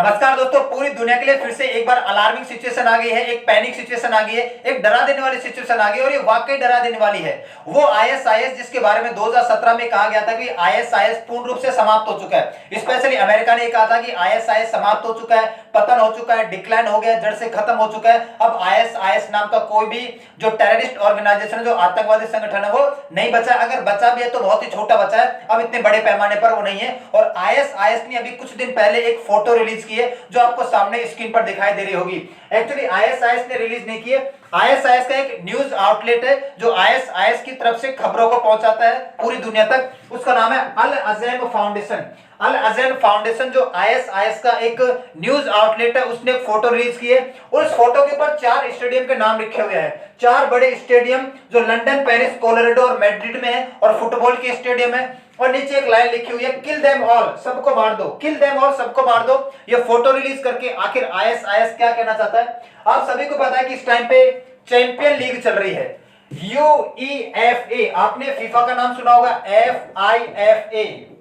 नमस्कार दोस्तों, पूरी दुनिया के लिए फिर से एक बार अलार्मिंग सिचुएशन आ गई है, एक पैनिक सिचुएशन आ गई है, एक डरा देने वाली सिचुएशन आ गई है और ये वाकई डरा देने वाली है। वो आईएसआईएस जिसके बारे में 2017 में कहा गया था कि आईएसआईएस पूर्ण रूप से समाप्त हो चुका है। स्पेशली अमेरिका ने कहा था कि आईएसआईएस समाप्त हो चुका है, पतन हो चुका है, डिक्लाइन हो गया, जड़ से खत्म हो चुका है। अब आईएसआईएस नाम का कोई भी जो टेररिस्ट ऑर्गेनाइजेशन, जो आतंकवादी संगठन है, वो नहीं बचा। अगर बचा भी है तो बहुत ही छोटा बचा है, अब इतने बड़े पैमाने पर वो नहीं है। और आईएसआईएस ने अभी कुछ दिन पहले एक फोटो रिलीज की है जो आपको सामने स्क्रीन पर दिखाई दे रही होगी। एक्चुअली आईएसआईएस ने रिलीज नहीं की है। आईएसआईएस का एक न्यूज आउटलेट है जो आईएसआईएस की तरफ से खबरों को पहुंचाता है पूरी दुनिया तक। उसका नाम है अल अज़ैम फाउंडेशन। अल अज़ैम फाउंडेशन जो आईएसआईएस का एक न्यूज आउटलेट है, उसने एक फोटो रिलीज की है और उस फोटो के ऊपर 4 स्टेडियम के नाम लिखे हुए हैं। 4 बड़े स्टेडियम जो लंदन, पेरिस, कोलोराडो और मैड्रिड में है और फुटबॉल के स्टेडियम है। और नीचे एक लाइन लिखी हुई है, किल देम ऑल, सबको मार दो, किल देम ऑल, सबको मार दो। ये फोटो रिलीज करके आखिर आईएसआईएस क्या कहना चाहता है? आप सभी को पता है कि इस टाइम पे चैंपियन लीग चल रही है, यूईएफए। आपने फीफा का नाम सुना होगा, FIFA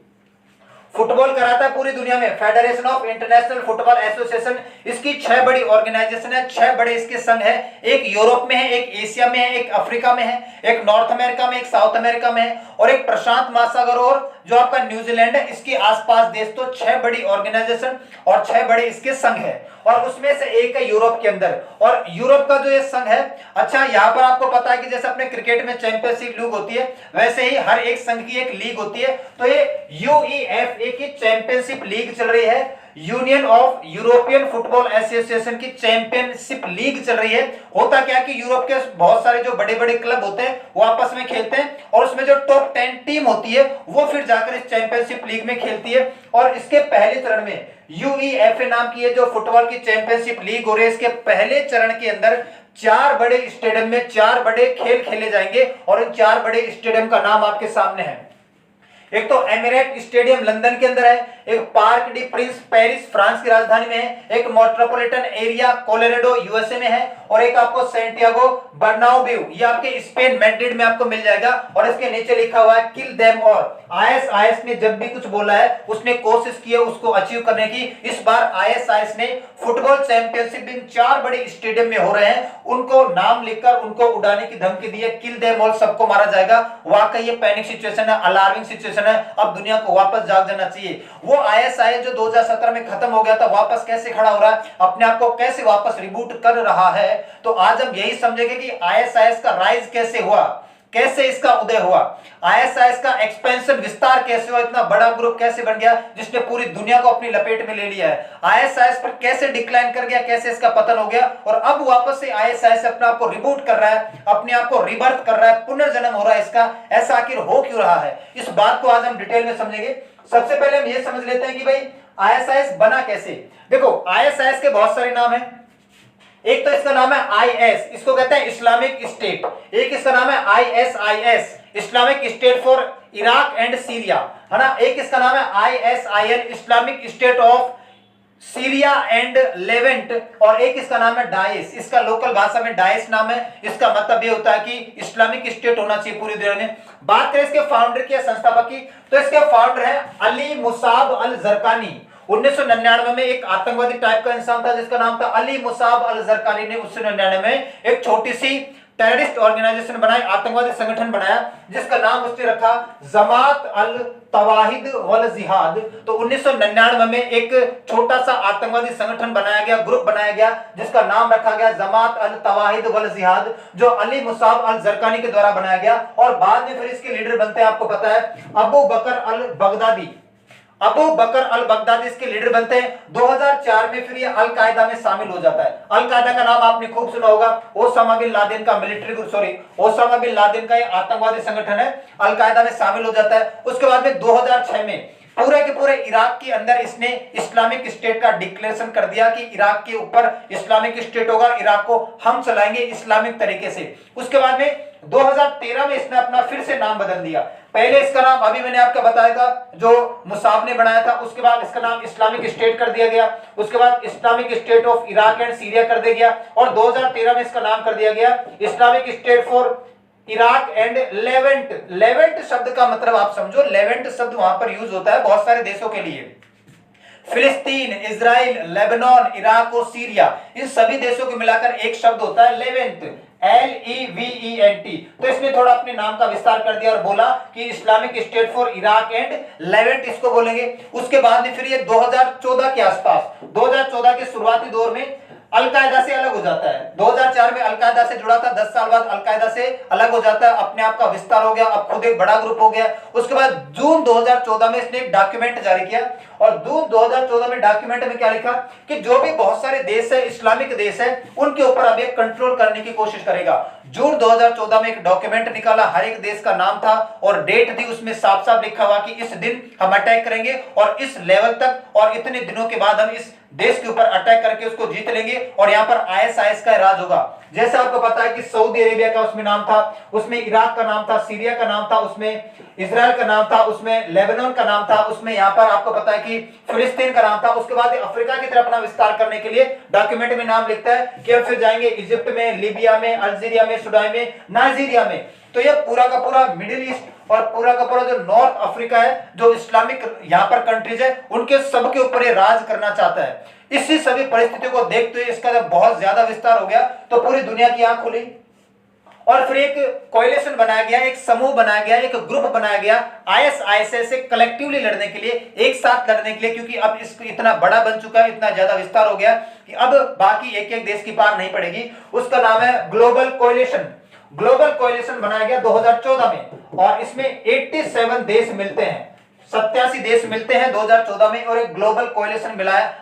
फुटबॉल कराता है पूरी दुनिया में, federation of international football association. इसकी 6 बड़ी ऑर्गेनाइजेशन है, 6 बड़े इसके संघ है। एक यूरोप में है, एक एशिया में है, एक अफ्रीका में है, एक नॉर्थ अमेरिका में, एक साउथ अमेरिका में है और एक प्रशांत महासागर और जो आपका न्यूजीलैंड है, इसके आसपास देश। तो 6 बड़ी ऑर्गेनाइजेशन और 6 बड़े इसके संघ है और उसमें से एक है यूरोप के अंदर। और यूरोप का जो ये संघ है, अच्छा यहाँ पर आपको पता है कि जैसे अपने क्रिकेट में चैंपियनशिप लीग होती है, वैसे ही हर एक संघ की एक लीग होती है। तो ये यूईएफए की चैंपियनशिप लीग चल रही है, union of European football association की चैंपियनशिप लीग चल रही है। होता क्या कि यूरोप के बहुत सारे जो बड़े बड़े क्लब होते हैं वो आपस में खेलते हैं और उसमें जो टॉप 10 टीम होती है वो फिर जाकर इस चैंपियनशिप लीग में खेलती है। और इसके पहले चरण में यूईएफए नाम की जो फुटबॉल की चैंपियनशिप लीग हो रही है, इसके पहले चरण के अंदर 4 बड़े स्टेडियम में 4 बड़े खेल खेले जाएंगे और इन 4 बड़े स्टेडियम का नाम आपके सामने है। एक तो एमिरेट स्टेडियम लंदन के अंदर है, एक park D Prince Paris France की राजधानी में है, एक मेट्रोपॉलिटन एरिया कोलोराडो यूएसए में है और एक आपको सैंटियागो बर्नाब्यू ये आपके स्पेन मैड्रिड में आपको मिल जाएगा। और इसके नीचे लिखा हुआ है किल देम ऑल। आईएसआईएस ने जब भी कुछ बोला है उसने कोशिश की है उसको अचीव करने की। इस बार आईएसआईएस ने फुटबॉल चैंपियनशिप इन 4 बड़े स्टेडियम में हो रहे हैं, उनको नाम लिखकर उनको उड़ाने की धमकी दी है, किल देम ऑल, सबको मारा जाएगा। वाकई ये पैनिक सिचुएशन है, अलार्मिंग सिचुएशन है। अब दुनिया को वापस जाग जाना चाहिए। वो आईएसआईएस जो 2017 में खत्म हो गया था, वापस कैसे खड़ा हो रहा है, अपने आप को कैसे वापस रिबूट कर रहा है। तो आज हम यही समझेंगे कि आईएसआईएस का राइज कैसे हुआ, कैसे इसका उदय हुआ, आईएसआईएस का एक्सपेंशन विस्तार कैसे हुआ, इतना बड़ा ग्रुप कैसे बन गया जिसने पूरी दुनिया को अपनी लपेट में ले लिया है, आईएसआईएस पर कैसे डिक्लाइन कर गया, कैसे इसका पतन हो गया और अब वापस से आईएसआईएस अपने आप को रिबूट कर रहा है, अपने आप को रिबर्थ कर रहा है, पुनर्जन्म हो रहा है इसका। ऐसा आखिर हो क्यों रहा है, इस बात को आज हम डिटेल में समझेंगे। सबसे पहले हम ये समझ लेते हैं कि भाई आईएसआईएस बना कैसे। देखो, आईएसआईएस के बहुत सारे नाम हैं। एक तो इसका नाम है आईएस, इसको कहते हैं इस्लामिक स्टेट। एक इसका नाम है ISIS, Islamic state for Iraq and Syria, है ना। एक इसका नाम है ISIL, Islamic state of Syria and Levant. और एक इसका नाम है डाइस, इसका लोकल भाषा में डाइस नाम है। इसका मतलब ये होता है कि इस्लामिक स्टेट होना चाहिए पूरी दुनिया में। बात करें इसके फाउंडर की या संस्थापक की, तो इसके फाउंडर है अली मुसाब अल जरकानी। 1999 में एक आतंकवादी टाइप का इंसान था जिसका नाम था अली मुसाब अल जरकानी ने 1999 में एक छोटी सी टेररिस्ट ऑर्गेनाइजेशन बनाई, आतंकवादी संगठन बनाया जिसका नाम उसने रखा जमात अल तवाहिद वल जिहाद। तो 1999 में एक छोटा सा आतंकवादी संगठन बनाया गया, ग्रुप बनाया गया जिसका नाम रखा गया जमात अल तवाहिद वल जिहाद, जो अली मुसाब अल जरकानी के द्वारा बनाया गया। और बाद में फिर इसके लीडर बनते हैं, आपको पता है, अबू बकर अल बगदादी। अबू बकर अल बगदादी इसके लीडर बनते हैं। 2004 में फिर ये अल कायदा में शामिल हो जाता है। अल कायदा का नाम आपने खूब सुना होगा, ओसामा बिन लादेन का ओसामा बिन लादेन का ये आतंकवादी संगठन है, अल कायदा में शामिल हो जाता है। उसके बाद में 2006 में पूरे के पूरे इराक के अंदर इसने इस्लामिक स्टेट का डिक्लेरेशन कर दिया कि इराक के ऊपर इस्लामिक स्टेट होगा, इराक को हम चलाएंगे इस्लामिक तरीके से। उसके बाद में 2013 में इसने अपना फिर से नाम बदल दिया। पहले इसका नाम अभी मैंने आपको बताया था जो मुसाब ने बनाया था, उसके बाद इसका नाम इस्लामिक स्टेट कर दिया गया, उसके बाद Islamic state of Iraq and Syria कर दिया गया और 2013 में इसका नाम कर दिया गया Islamic state for Iraq and Levant. Levant शब्द का मतलब आप समझो, लेवेंट शब्द वहां पर यूज होता है बहुत सारे देशों के लिए। फिलिस्तीन, इजराइल, लेबनान, इराक और सीरिया, इन सभी देशों को मिलाकर एक शब्द होता है लेवेंट, LEVENT। तो इसने थोड़ा अपने नाम का विस्तार कर दिया और बोला कि Islamic state for Iraq and Levant इसको बोलेंगे। उसके बाद में फिर ये 2014 के आसपास, 2014 के शुरुआती दौर में अलकायदा से अलग हो जाता है। 2004 में अलकायदा से जुड़ा था, 10 साल बाद अलकायदा से अलग हो जाता है, अपने आप का विस्तार हो गया, अब खुद एक बड़ा ग्रुप हो गया। उसके बाद जून 2014 में इसने एक डॉक्यूमेंट जारी किया और जून 2014 में डॉक्यूमेंट में क्या लिखा कि जो भी बहुत सारे देश है, इस्लामिक देश है, उनके ऊपर अब एक कंट्रोल करने की कोशिश करेगा। जून 2014 में एक डॉक्यूमेंट निकाला, हर एक देश का नाम था और डेट थी, उसमें साफ साफ लिखा हुआ कि इस दिन हम अटैक करेंगे और इस लेवल तक और इतने दिनों के बाद हम इस देश के ऊपर अटैक करके उसको जीत लेंगे और यहां पर ISIS का राज होगा। जैसे आपको पता है कि सऊदी अरेबिया का उसमें नाम था, उसमें इराक का नाम था, सीरिया का नाम था, उसमें इजराइल का नाम था, उसमें लेबनान का नाम था, उसमें यहां पर आपको पता है कि फिलिस्तीन का नाम था। उसके बाद अफ्रीका की तरफ अपना विस्तार करने के लिए डॉक्यूमेंट में नाम लिखता है कि हम फिर जाएंगे इजिप्ट में, लीबिया में, अल्जीरिया में, सुडान में, नाइजीरिया में। तो ये पूरा का पूरा मिडिल ईस्ट और पूरा का पूरा जो नॉर्थ अफ्रीका है, जो इस्लामिक यहाँ पर कंट्रीज है, उनके सबके ऊपर ये राज करना चाहता है। इसी सभी परिस्थितियों को देखते हुए इसका जब बहुत ज्यादा विस्तार हो गया तो पूरी दुनिया की आंख खुली और फिर एक कोएलिशन बनाया गया, एक समूह बनाया गया, एक ग्रुप बनाया गया ISIS से कलेक्टिवली लड़ने के लिए, एक साथ लड़ने के लिए, क्योंकि अब इसको इतना बड़ा बन चुका है, इतना ज्यादा विस्तार हो गया कि अब बाकी एक एक देश की पार नहीं पड़ेगी। उसका नाम है ग्लोबल कोएलिशन। ग्लोबल कोएलिशन बनाया गया 2014 में और इसमें 87 देश मिलते हैं, 87 देश मिलते हैं 2014 में और एक ग्लोबल कोएलिशन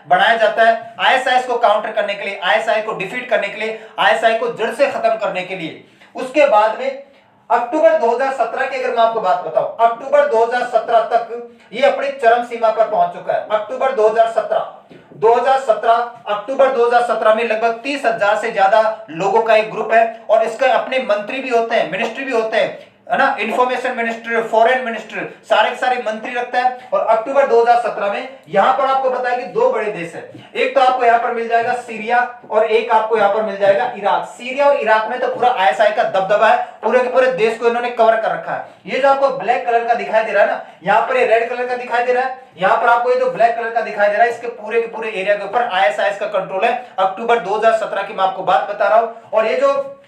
बनाया जाता है ISIS को काउंटर करने के लिए, ISIS को डिफीट करने के लिए, ISIS को जड़ से खत्म करने के लिए। उसके बाद में अक्टूबर 2017 की अगर मैं आपको बात बताऊं, अक्टूबर 2017 तक ये अपनी चरम सीमा पर पहुंच चुका है। अक्टूबर 2017 अक्टूबर 2017 में लगभग 30,000 से ज्यादा लोगों का एक ग्रुप है और इसके अपने मंत्री भी होते हैं, मिनिस्ट्री भी होते हैं, है ना, इंफॉर्मेशन मिनिस्टर, फॉरेन मिनिस्टर, सारे के सारे मंत्री रखता है। और अक्टूबर 2017 में यहां पर आपको पता है कि दो बड़े देश है, एक तो आपको यहां पर मिल जाएगा सीरिया और एक आपको यहां पर मिल जाएगा इराक। सीरिया और इराक में तो पूरा ISIS का दबदबा है, पूरे के पूरे देश को इन्होंने कवर कर रखा है। ये जो आपको ब्लैक कलर का दिखाई दे रहा है ना, यहाँ पर ये रेड कलर का दिखाई दे रहा है, यहाँ पर आपको ये जो ब्लैक कलर का दिखाई दे रहा है, इसके पूरे के पूरे एरिया के ऊपर ISIS का कंट्रोल है। अक्टूबर 2017 की मैं आपको बात बता रहा हूं। और ये जो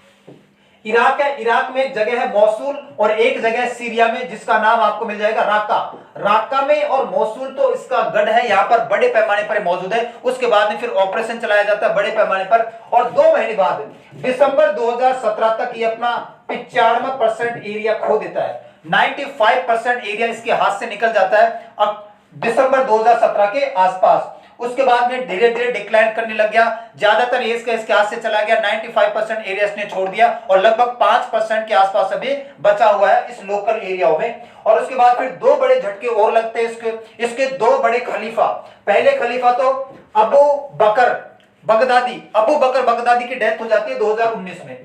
इराक है, इराक में एक जगह है मौसूल और एक जगह है सीरिया में जिसका नाम आपको मिल जाएगा राका। राका में और मौसूल तो इसका गढ़ है, यहाँ पर बड़े पैमाने पर मौजूद है। उसके बाद में फिर ऑपरेशन चलाया जाता है बड़े पैमाने पर और 2 महीने बाद दिसंबर 2017 तक ये अपना 95% एरिया खो देता है। 95% एरिया इसके हाथ से निकल जाता है अब दिसंबर 2017 के आसपास। उसके बाद में धीरे धीरे डिक्लाइन करने लग गया, ज्यादातर इसके हाथ से चला गया, 95% एरिया इसने छोड़ दिया और लगभग 5% के आसपास अभी बचा हुआ है इस लोकल एरियाओं में। और उसके बाद फिर 2 बड़े झटके और लगते हैं इसके 2 बड़े खलीफा। पहले खलीफा तो अबू बकर बगदादी की डेथ हो जाती है 2019 में।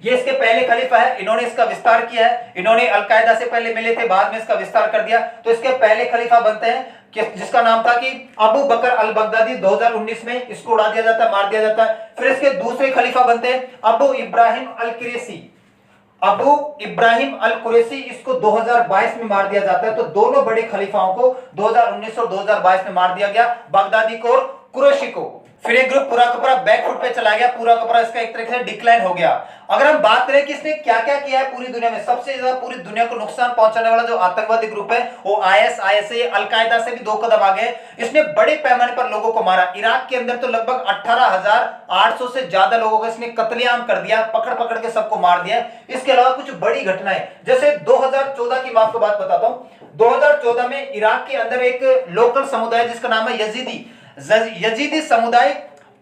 ये इसके पहले खलीफा है, इन्होंने इसका विस्तार किया है, इन्होंने अलकायदा से पहले मिले थे, बाद में इसका विस्तार कर दिया। तो इसके पहले खलीफा बनते हैं जिसका नाम था कि अबू बकर अल बगदादी। 2019 में इसको उड़ा दिया जाता है, मार दिया जाता है। फिर इसके दूसरे खलीफा बनते हैं अबू इब्राहिम अल कुरैशी, इसको 2022 में मार दिया जाता है। तो दोनों बड़े खलीफाओं को 2019 और 2022 में मार दिया गया, बगदादी को और कुरैशी को। फिर एक ग्रुप पूरा का पूरा बैकफुट पे चला गया, पूरा का पूरा इसका एक तरीके से डिक्लाइन हो गया। अगर हम बात करें कि इसने क्या क्या किया है पूरी दुनिया में, सबसे ज्यादा पूरी दुनिया को नुकसान पहुंचाने वाला जो आतंकवादी ग्रुप है वो ISIS है। अलकायदा से भी 2 कदम आगे, इसने बड़े पैमाने पर लोगों को मारा। इराक के अंदर तो लगभग 18,800 से ज्यादा लोगों को इसने कत्लेआम कर दिया, पकड़ पकड़ के सबको मार दिया। इसके अलावा कुछ बड़ी घटनाएं, जैसे 2014 की मैं आपको बात बताता हूं। 2014 में इराक के अंदर एक लोकल समुदाय जिसका नाम है यजीदी समुदाय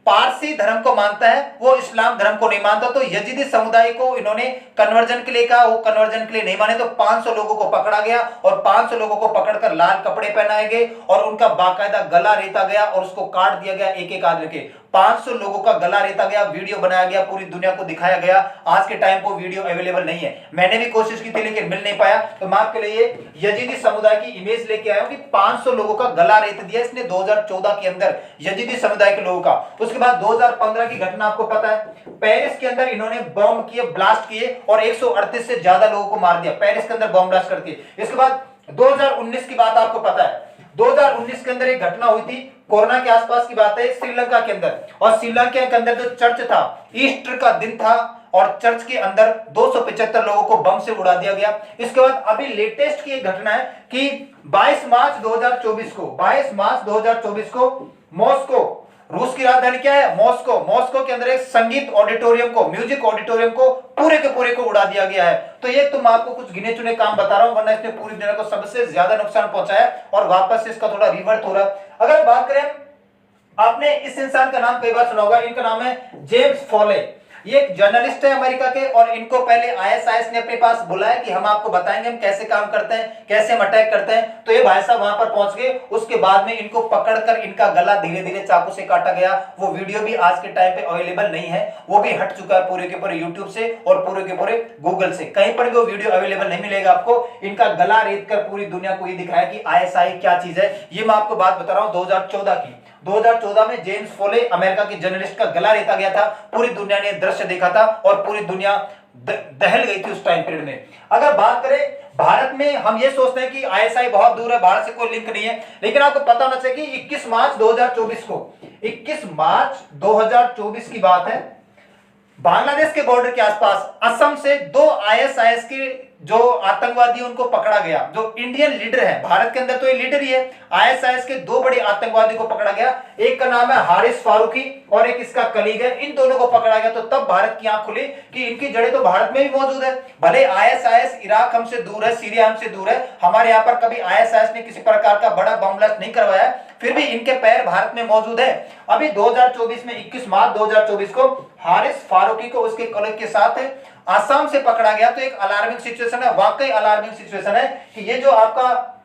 पारसी धर्म को मानता है, वो इस्लाम धर्म को नहीं मानता। तो यजीदी समुदाय को इन्होंने कन्वर्जन के लिए कहा, वो कन्वर्जन के लिए नहीं माने। तो 500 लोगों को पकड़ा गया और 500 लोगों को पकड़कर लाल कपड़े पहनाए गए और उनका बाकायदा गला रेता गया और उसको काट दिया गया एक एक आदमी के। 500 लोगों का गला रेता गया, वीडियो बनाया गया, पूरी दुनिया को दिखाया गया। आज के टाइम को वीडियो अवेलेबल नहीं है, मैंने भी कोशिश की थी लेकिन मिल नहीं पाया। तो मैं आपके लिए यजीदी समुदाय की इमेज लेके आया हूं कि 500 लोगों का गला रेत दिया इसने 2014 के अंदर यजीदी समुदाय के लोगों का। उसके बाद 2015 की घटना आपको पता है, पेरिस के अंदर इन्होंने बॉम्ब किए, ब्लास्ट किए और 138 से ज्यादा लोगों को मार दिया पेरिस के अंदर बॉम्ब ब्लास्ट करके। इसके बाद 2019 की बात आपको पता है, 2019 के अंदर एक घटना हुई थी, कोरोना के आसपास की बात है, श्रीलंका के अंदर। और श्रीलंका के अंदर जो चर्च था, ईस्टर का दिन था और चर्च के अंदर 275 लोगों को बम से उड़ा दिया गया। इसके बाद अभी लेटेस्ट की एक घटना है कि 22 मार्च 2024 को मॉस्को, रूस की राजधानी क्या है, मॉस्को, मॉस्को के अंदर एक संगीत ऑडिटोरियम को, म्यूजिक ऑडिटोरियम को पूरे के पूरे को उड़ा दिया गया है। तो ये तो मैं आपको कुछ गिने चुने काम बता रहा हूं, वरना इसने पूरी दुनिया को सबसे ज्यादा नुकसान पहुंचाया और वापस से इसका थोड़ा रिवर्ट हो रहा है। अगर बात करें, आपने इस इंसान का नाम कई बार सुना होगा, इनका नाम है जेम्स फॉले। ये एक जर्नलिस्ट है अमेरिका के, और इनको पहले आईएसआईएस ने अपने पास बुलाया कि हम आपको बताएंगे हम कैसे काम करते हैं, कैसे हम अटैक करते हैं। तो ये भाई साहब वहां पर पहुंच गए। उसके बाद में इनको पकड़कर इनका गला धीरे धीरे चाकू से काटा गया। वो वीडियो भी आज के टाइम पे अवेलेबल नहीं है, वो भी हट चुका है पूरे के पूरे यूट्यूब से और पूरे के पूरे गूगल से, कहीं पर भी वो वीडियो अवेलेबल नहीं मिलेगा आपको। इनका गला रेत कर पूरी दुनिया को ये दिखाया कि आईएसआई क्या चीज है। ये मैं आपको बात बता रहा हूं 2014 की। 2014 में जेम्स फोले, अमेरिका के जर्नलिस्ट का गला रेता गया था। पूरी दुनिया ने दृश्य देखा था और पूरी दुनिया दहल गई थी उस टाइम पीरियड में। अगर बात करें भारत में, हम ये सोचते हैं कि आईएसआई बहुत दूर है, भारत से कोई लिंक नहीं है, लेकिन आपको पता होना चाहिए कि 21 मार्च 2024 की बात है, बांग्लादेश के बॉर्डर के आसपास असम से 2 आईएसआईएस के जो आतंकवादी उनको पकड़ा गया। जो इंडियन लीडर है, भारत के अंदर तो ये लीडर ही है, आईएसआईएस के 2 बड़े आतंकवादी को पकड़ा गया। एक का नाम है हारिस फारूकी और एक इसका कलीग है। इन दोनों को पकड़ा गया तो तब भारत की आंख खुली कि इनकी जड़ें तो भारत में भी मौजूद है। भले आईएसआईएस इराक हमसे दूर है, सीरिया हमसे दूर है, हमारे यहाँ पर कभी आईएसआईएस ने किसी प्रकार का बड़ा बम ब्लास्ट नहीं करवाया, फिर भी इनके पैर भारत में मौजूद है। अभी 2024 में 21 मार्च 2024 को हारिस फारूकी को उसके कलीग के साथ आसाम से पकड़ा गया। तो एक अलार्मिंग सिचुएशन है, वाकई अलार्मिंग सिचुएशन है कि ये जो आपका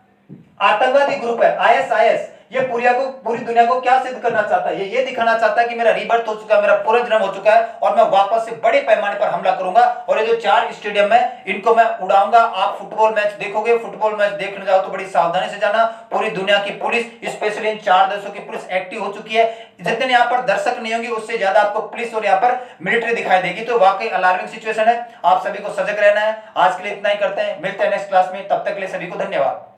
आतंकवादी ग्रुप है आईएसआईएस, ये पूरी दुनिया को क्या सिद्ध करना चाहता है, ये दिखाना चाहता है कि मेरा रीबर्थ हो चुका है, मेरा पुनर्जन्म हो चुका है और मैं वापस से बड़े पैमाने पर हमला करूंगा। और ये जो 4 स्टेडियम है इनको मैं उड़ाऊंगा। आप फुटबॉल मैच देखोगे, फुटबॉल मैच देखने जाओ तो बड़ी सावधानी से जाना। पूरी दुनिया की पुलिस, स्पेशली इन 4 देशों की पुलिस एक्टिव हो चुकी है। जितने यहाँ पर दर्शक नहीं होंगे उससे ज्यादा आपको पुलिस और यहाँ पर मिलिट्री दिखाई देगी। तो वाकई अलार्मिंग सिचुएशन है, आप सभी को सजग रहना है। आज के लिए इतना ही करते हैं, मिलते हैं नेक्स्ट क्लास में, तब तक के लिए सभी को धन्यवाद।